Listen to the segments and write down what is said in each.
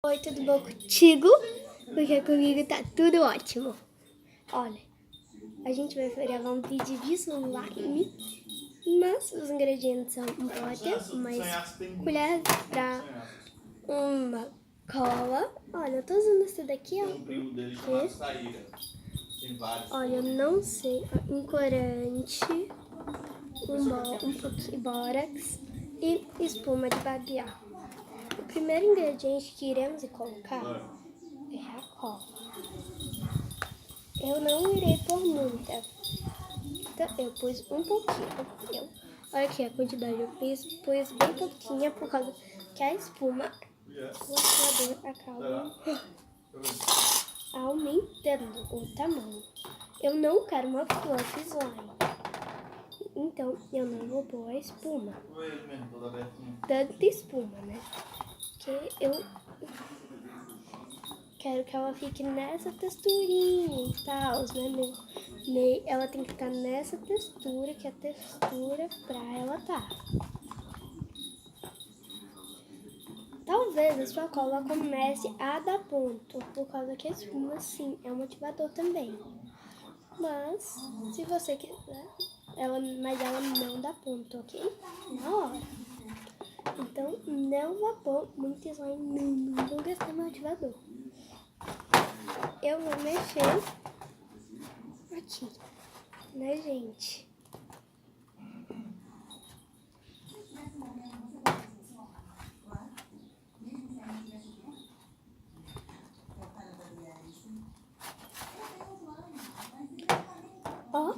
Oi, tudo bom contigo? Porque comigo tá tudo ótimo. Olha, a gente vai gravar um vídeo de slime, mas os ingredientes são um pote, uma colher pra uma cola. Olha, eu tô usando esse daqui, ó. Olha, eu não sei, um corante, um pouquinho bórax e espuma de barbear. O primeiro ingrediente que iremos colocar é a cola. Eu não irei pôr muita, então eu pus um pouquinho. Olha aqui a quantidade, eu pus bem pouquinha por causa que a espuma, o aspirador acaba aumentando o tamanho. Eu não quero uma fluff slime, então eu não vou pôr a espuma. Tanta espuma, né? Que eu quero que ela fique nessa texturinha e tal, né? Ela tem que ficar nessa textura, que é a textura pra ela tá. Talvez a sua cola comece a dar ponto, por causa que a espuma, sim, é um motivador também. Mas, se você quiser, mas ela não dá ponto, ok? Na hora. Então, não vá pôr muito slime, não vou gastar motivador. Eu vou mexer aqui, né, gente? Ó,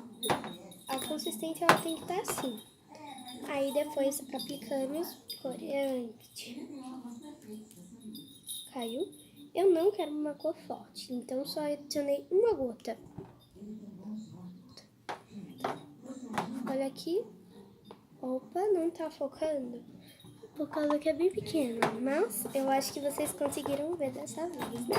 a consistência ela tem que estar assim. Aí depois aplicamos corante. Caiu? Eu não quero uma cor forte, então só adicionei uma gota. Olha aqui. Opa, não tá focando. Por causa que é bem pequeno, mas eu acho que vocês conseguiram ver dessa vez, né?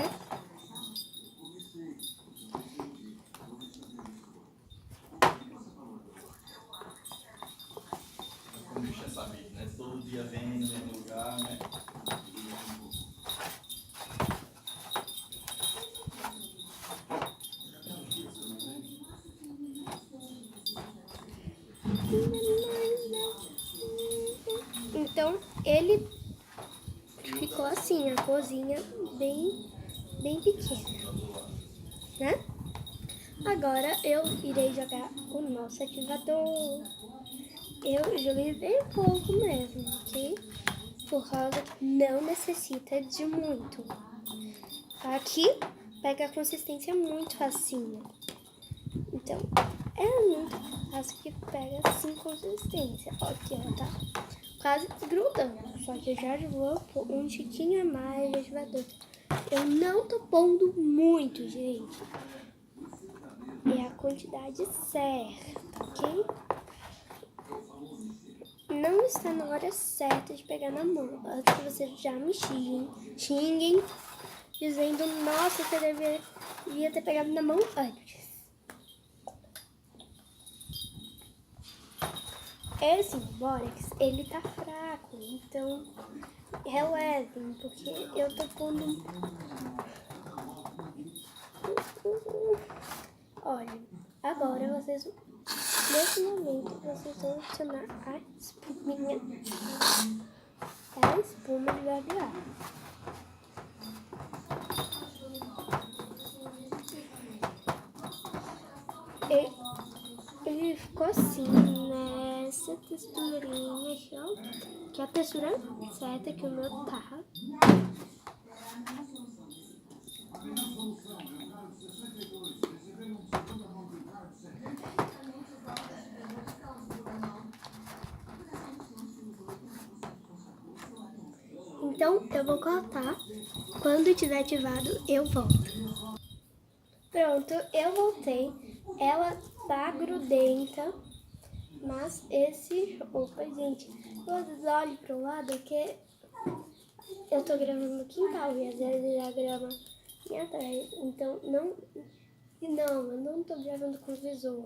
Como bicho é sabido, né? Todo dia vem no mesmo lugar, né? Então, ele ficou assim, a corzinha bem pequena, né? Agora eu irei jogar o nosso ativador. Eu joguei bem pouco mesmo, ok? Por causa que não necessita de muito. Aqui pega a consistência muito facinho. Então, é muito fácil que pega assim consistência. Aqui, ó, tá quase grudando. Só que eu já vou pôr um tiquinho a mais de ativador. Eu não tô pondo muito, gente. É a quantidade certa, ok? Não está na hora certa de pegar na mão. Antes que vocês já me xinguem, dizendo, nossa, você devia ter pegado na mão antes. Esse bórax, ele tá fraco, então relevem, porque eu tô pondo... Olha, agora vocês, nesse momento, vocês vão adicionar a espuminha, a espuma de barbear. Ele ficou assim, nessa texturinha aqui, ó, que é a textura certa que o meu tá. Então, eu vou cortar. Quando tiver ativado, eu volto. Pronto, eu voltei. Ela tá grudenta. Mas Opa, gente. Vocês olhem pro lado que eu tô gravando no quintal e às vezes a grama me atrai. Então, não, eu não tô gravando com visor.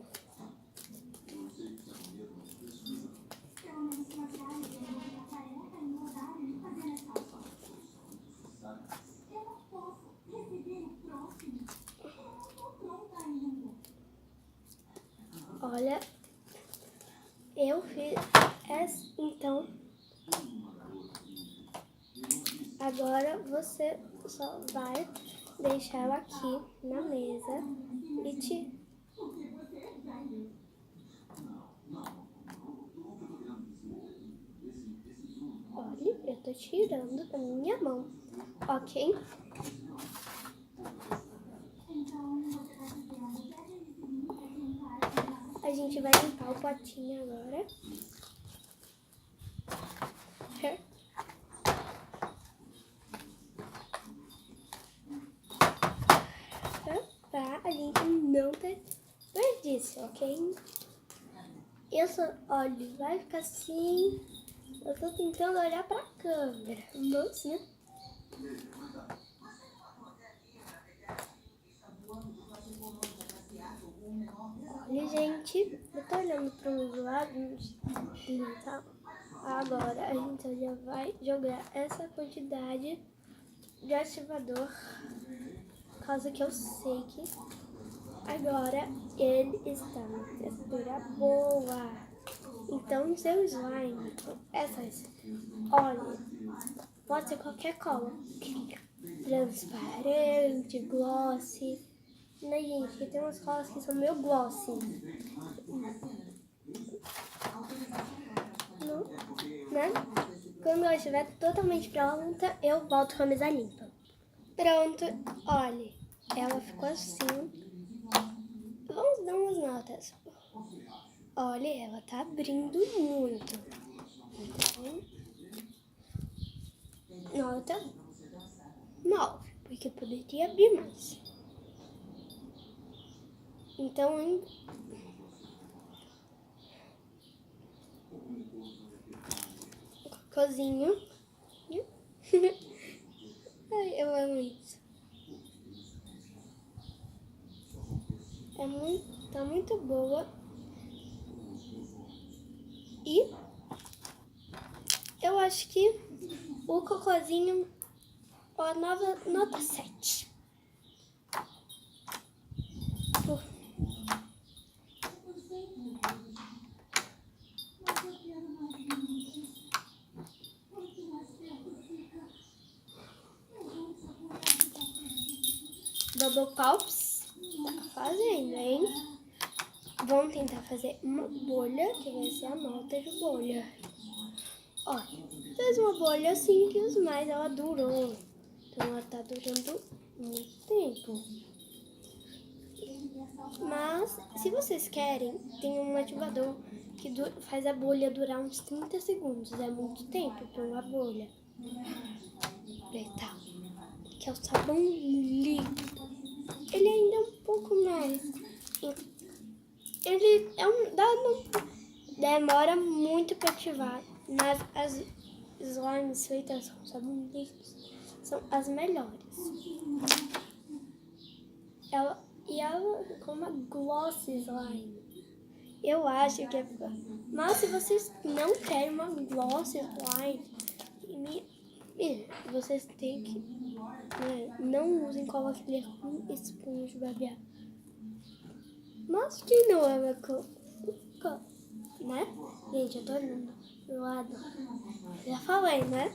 Olha, eu fiz essa, então, agora você só vai deixar ela aqui na mesa e te... Olha, eu tô tirando da minha mão, ok? A gente vai limpar o potinho agora. Pra a gente não ter desperdício, ok? Eu só, olha, vai ficar assim. Eu tô tentando olhar pra câmera. Nossa, né? Olha, gente, eu tô olhando para os lados, tá? Agora a gente já vai jogar essa quantidade de ativador, por causa que eu sei que agora ele está na textura boa. Então, seu slime, essas, olha, pode ser qualquer cola, transparente, glossy. Né, gente? Tem umas colas que são meio glossy. Não, né? Quando ela estiver totalmente pronta, eu volto com a mesa limpa. Pronto, olha, ela ficou assim. Vamos dar umas notas. Olha, ela tá abrindo muito. Então, nota 9, porque poderia abrir mais. Então, cozinho. Ai, eu amo isso. Tá muito boa. E eu acho que o cocôzinho, ó, nota 7. Bubble Pops tá fazendo, hein? Vamos tentar fazer uma bolha, que vai ser a nota de bolha. Ó, fez uma bolha simples, mas ela durou. Então ela tá durando muito tempo. Mas, se vocês querem, tem um ativador que faz a bolha durar uns 30 segundos. É muito tempo para uma bolha. Eita, que é o sabão líquido. Ele ainda é um pouco mais... Ele é demora muito para ativar. Mas as slimes feitas com sabão líquido são as melhores. Ela ficou uma glossy slime. Eu acho que é... Mas se vocês não querem uma glossy slime, vocês têm que... não usem cola clear com espinho de barbear. Mas quem não ama né? Gente, eu tô olhando do lado. Já falei, né?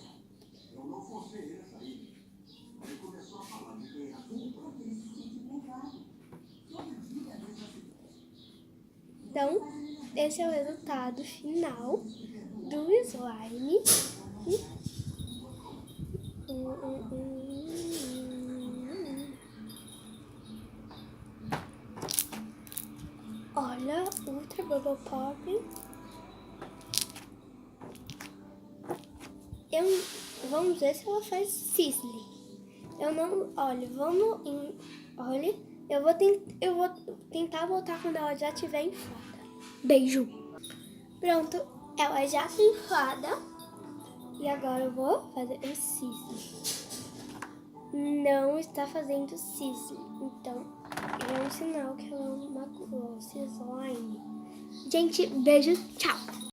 Então, esse é o resultado final do slime. Olha, Ultra Bubble Pop. Vamos ver se ela faz sizzling. Olha, eu vou tentar voltar quando ela já estiver inflada. Beijo. Pronto, ela já está inflada. E agora eu vou fazer o sizzling. Não está fazendo sizzling, então é um sinal que ela é uma glossy slime. Gente, beijo, tchau!